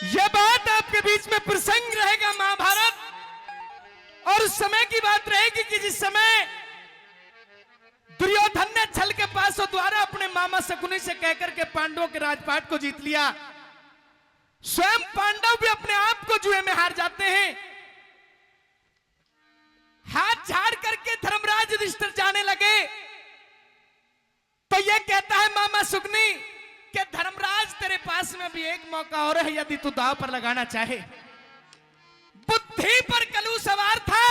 यह बात आपके बीच में प्रसंग रहेगा महाभारत, और उस समय की बात रहेगी कि जिस समय दुर्योधन ने छल के पासों द्वारा अपने मामा शकुनी से कहकर के पांडवों के राजपाट को जीत लिया। स्वयं पांडव भी अपने आप को जुए में हार जाते हैं। हाथ झाड़ करके धर्मराज युधिष्ठिर जाने लगे तो यह कहता है मामा शकुनी कि धर्मराज तेरे पास में भी एक मौका और है, यदि तू दांव पर लगाना चाहे। बुद्धि पर कलू सवार था।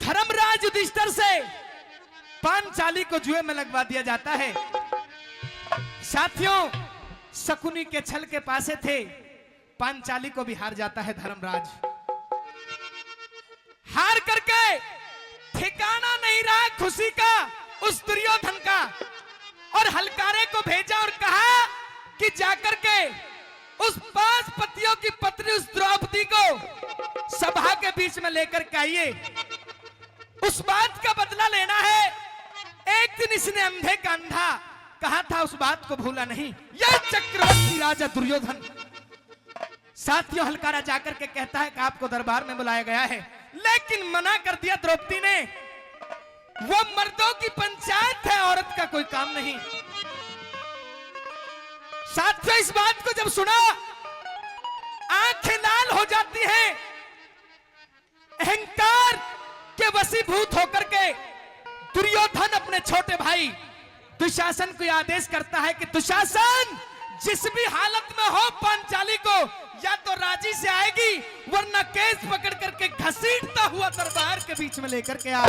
धर्मराज युधिष्ठिर से पांचाली को जुए में लगवा दिया जाता है। साथियों, शकुनी के छल के पासे थे, पांचाली को भी हार जाता है धर्मराज। हार करके ठिकाना नहीं रहा खुशी का उस दुर्योधन का, और हलकारे को भेजा और कहा कि जाकर के उस 5 पतियों की पत्नी उस द्रौपदी को सभा के बीच में लेकर के आइए, उस बात का बदला लेना है। एक दिन इसने अंधे का अंधा कहा था, उस बात को भूला नहीं। यह चक्रवर्ती राजा दुर्योधन। साथियों, हलकारा जाकर के कहता है कि आपको दरबार में बुलाया गया है, लेकिन मना कर दिया द्रौपदी ने। वो मर्दों की पंचायत है, औरत का कोई काम नहीं। साथियों, इस बात को जब सुना आंखें लाल हो जाती हैं। अहंकार के वशीभूत होकर के दुर्योधन अपने छोटे भाई दुशासन को आदेश करता है कि दुशासन, जिस भी हालत में हो पांचाली को या तो राजी से आएगी, वरना केस पकड़ करके घसीटता हुआ दरबार के बीच में लेकर के आ।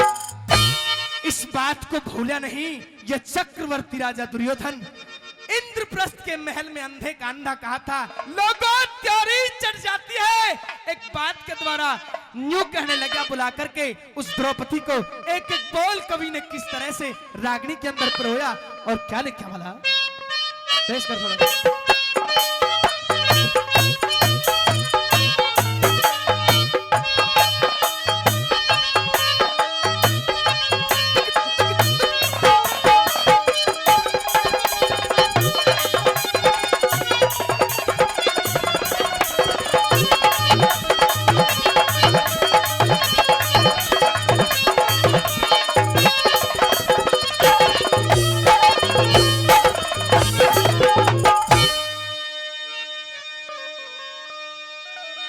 इस बात को भूला नहीं यह चक्रवर्ती राजा दुर्योधन। इंद्रप्रस्थ के महल में अंधे का अंधा कहा था, लोगों त्योरी चढ़ जाती है। एक बात के द्वारा न्यू कहने लगा, बुला करके उस द्रौपदी को एक एक बोल कवि ने किस तरह से रागनी के अंदर परोया और क्या लिखा वाला पेश कर थोड़ा।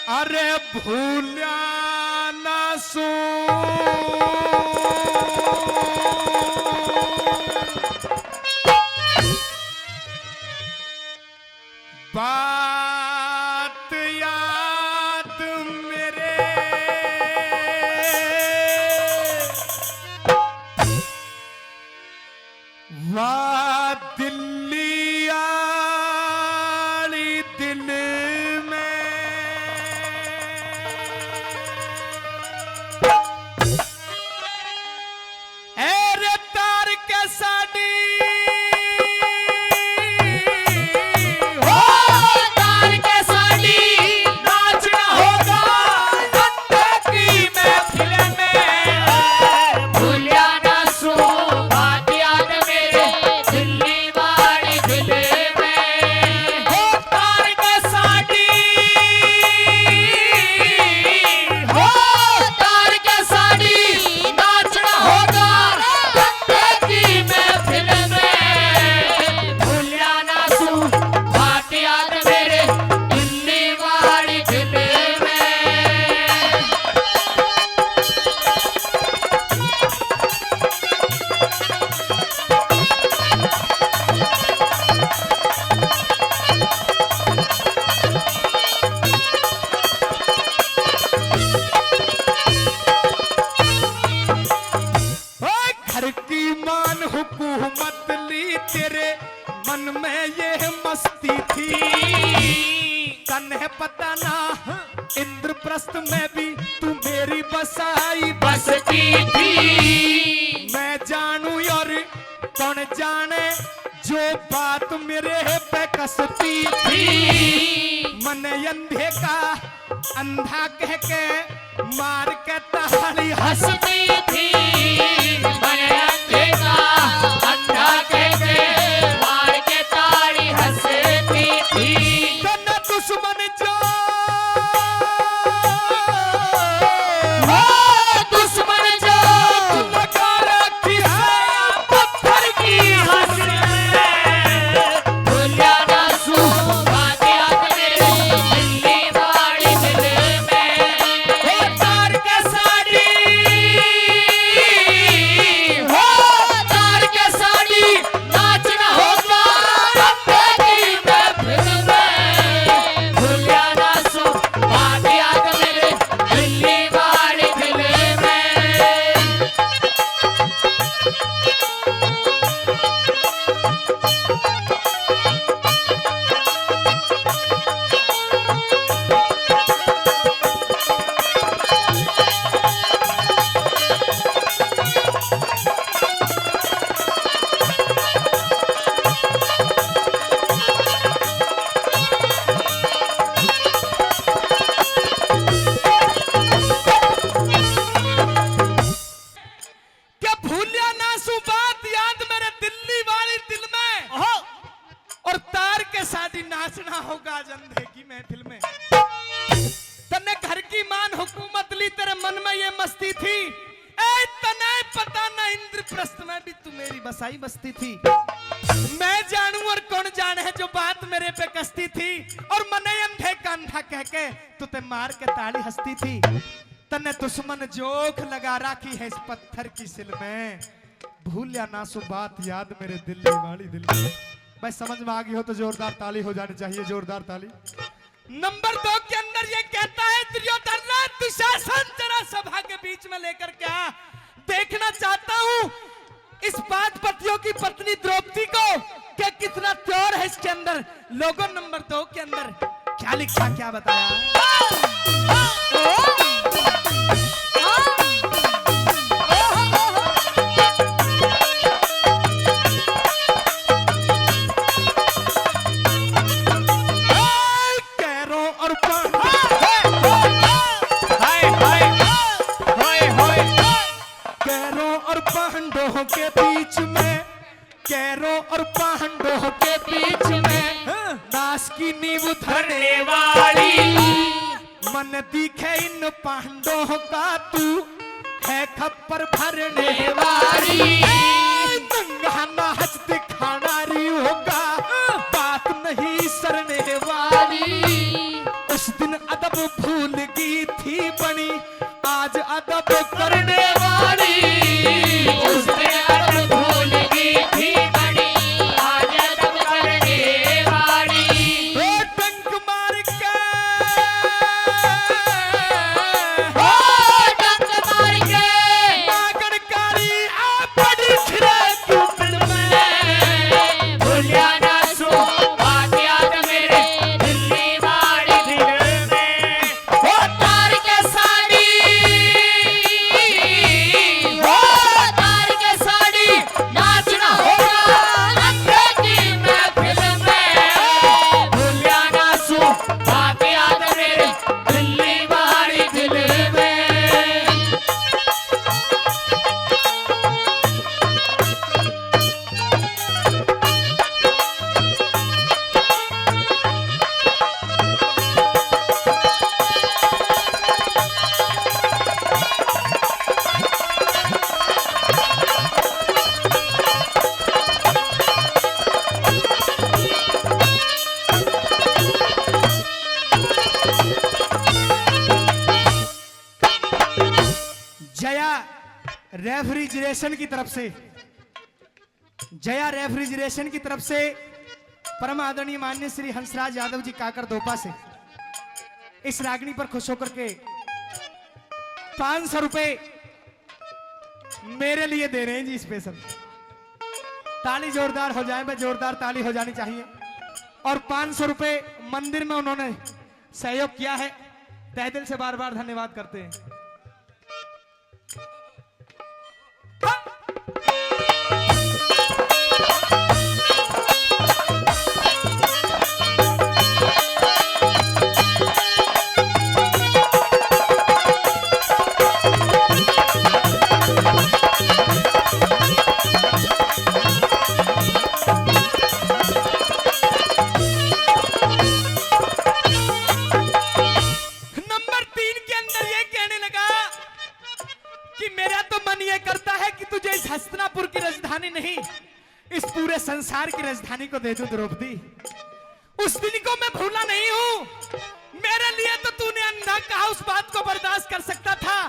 अरे भूल्या न सो बात याद मेरे, वाह दिल्ली आली दिल में। अरे तार के साड़ी हो, तार के साड़ी नाचना होगा अंधे की महफिल में। भूलिया ना सो बात याद मेरे, दिल्ली वाली दिल में। हो तार के साड़ी हो तार के साड़ी नाचना होगा अंधे की महफिल में। भूलिया ना सो बात याद मेरे, दिल्ली वाली दिल में। ओए घर की मान हुकूमत ली, तेरे मन में ये मस्ती थी। तन्हे पता ना इंद्रप्रस्थ में भी तू मेरी बसाई बसती थी। मैं जानू और कौन जाने जो बात मेरे पे कसती थी। मन अंधे का अंधा कह के मार के ताली हंसती थी। मन अंधे का अंधा कह के मार के ताली हंसती थी। साड़ी नाचना होगा अंधे की महफिल में। तने घर की मान हुकूमत ली, तेरे मन में ये मस्ती थी। ए तने पता ना इंद्रप्रस्थ में भी तू मेरी बसाई बसती थी। मैं जानू और कौन जाने है जो बात मेरे पे कसती थी, और मने अंधे का अंधा कह के तू ते मार के ताली हंसती थी। तने दुश्मन जोख लगा राखी है इस पत्थर की सिल में, भूल या ना सो बात याद मेरे दिल्ली वाली दिल्ली। भाई समझ में आ गई हो तो जोरदार ताली हो जानी चाहिए, जोरदार ताली। नंबर 2 के अंदर ये कहता है दुर्योधन दुशासन जरा सभा के बीच में लेकर क्या देखना चाहता हूं इस पांच पतियों की पत्नी द्रौपदी को क्या कितना प्योर है इसके अंदर। लोगों नंबर 2 के अंदर क्या लिखा, क्या बताया। के बीच में, कैरों और पांडवों के बीच में नाश की नींव धरने वाली, मन दिखे इन पांडवों का तू है खप्पर भरने वाली। नंगा नाच दिखाना री होगा, बात नहीं सरने वाली। उस दिन अदब भूल गई थी बनी, आज अदब करने वाली। उस दिन अदब भूल गई थी बड़ी, आज अदब करने वाली। टंक मार के, डंक मार के नागणकारी आ बड़ी छिरे क्यूपिड में। भूलिया ना सो बात याद मेरे दिल्ली वाली दिल में। वो तार के साड़ी, वो तार के साड़ी नाचना होगा अंधे की महफिल में। भूलिया ना सो बात याद मेरे दिल्ली वाली दिल में। जया रेफ्रिजरेशन की तरफ से, जया रेफ्रिजरेशन की तरफ से परम आदरणीय माननीय श्री हंसराज यादव जी काकर दोपा से इस रागनी पर खुश होकर के 500 रुपए मेरे लिए दे रहे हैं जी स्पेशल। ताली जोरदार हो जाए, जोरदार ताली हो जानी चाहिए। और 500 रुपए मंदिर में उन्होंने सहयोग किया है, तहे दिल से बार बार धन्यवाद करते हैं। नंबर 3 के अंदर ये कहने लगा कि मेरा तो मन ये करता है कि तुझे इस हस्तिनापुर की राजधानी नहीं, इस पूरे संसार की राजधानी को दे दूं द्रौपदी। उस दिन को मैं भूला नहीं हूं। मेरे लिए तो तूने अंधा कहा, उस बात को बर्दाश्त कर सकता था,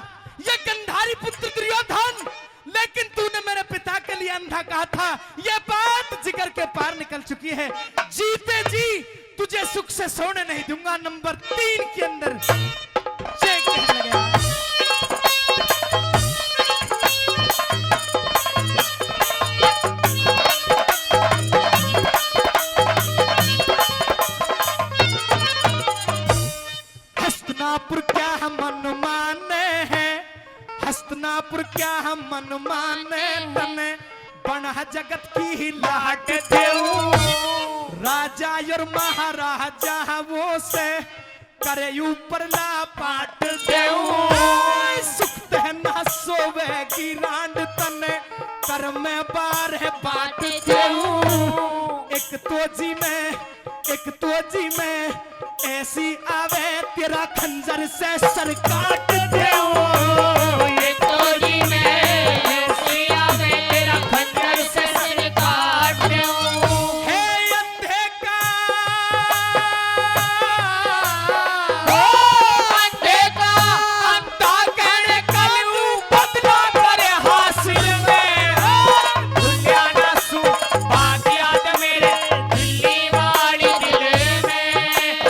ये गंधारी पुत्र दुर्योधन। लेकिन तूने मेरे पिता के लिए अंधा कहा था, ये बात जिगर के पार निकल चुकी है। जीते जी तुझे सुख से सोने नहीं दूंगा। नंबर 3 के अंदर ये कहने लगा। हस्तिनापुर क्या हम मन माने हैं, हस्तिनापुर क्या हम मन माने, तने बना जगत की ही लाट देऊ। राजा और महाराजा वो से करे ऊपर ला पाट देऊ। सुख ना सोवे की रांड तने कर में बार है बाट देऊ। एक तो जी में एक तो जी में ऐसी आवे तेरा खंजर से सर काट देऊं। एक तो जी में ऐसी आवे तेरा खंजर से सर काट दूं। हे अंधे का अंधे का अंधा कहने कल तू बदला करे हासिल में। भूलिया ना सू बात याद मेरे दिल्ली वाली दिल में।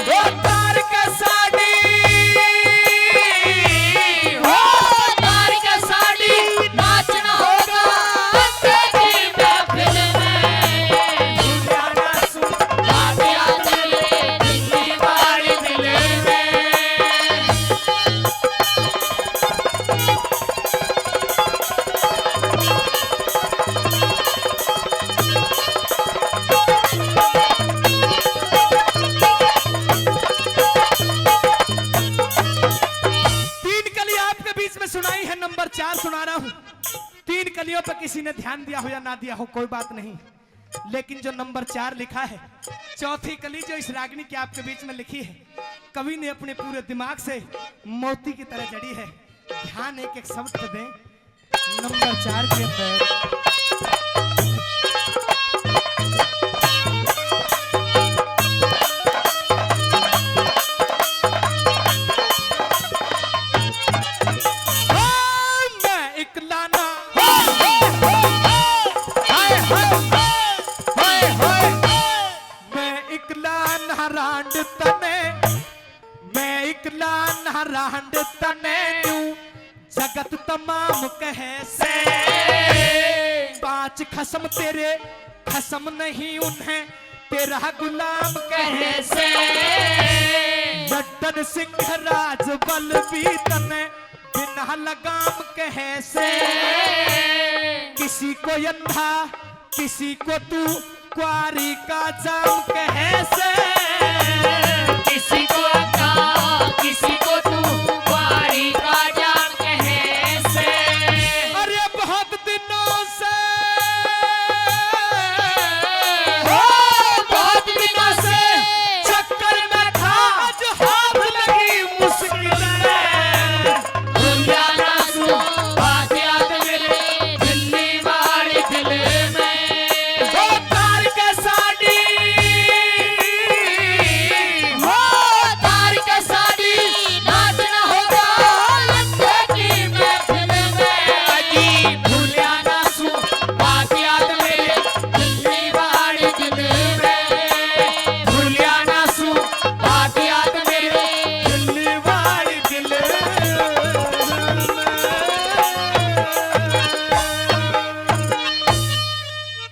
ओ तार के साड़ी हो तार का साड़ी नाचना होगा अंधे की महफिल में। भूलिया ना सू बात याद मेरे दिल्ली वाली दिल में। तीन कली आपके बीच में सुनाई है, नंबर 4 सुना रहा हूं। तीन कलियों पर किसी ने ध्यान दिया हो या ना दिया हो कोई बात नहीं, लेकिन जो नंबर 4 लिखा है, चौथी कली जो इस रागनी की आपके बीच में लिखी है, कवि ने अपने पूरे दिमाग से मोती की तरह जड़ी है। ध्यान एक एक शब्द पे दें। नंबर 4 के अंदर मैं इकला ना हाय हाय हाय हाय मैं इकला ना रांड तने, मैं इकला ना रांड तने न्यू जगत तमाम कहे से। 5 खसम तेरे खसम नहीं उन्हें तेरा गुलाम कहे से। लड्डन सिंह राज बल भी तने बिना लगाम कहे से। किसी को अंधा किसी को तू क्वारी का जाम कहे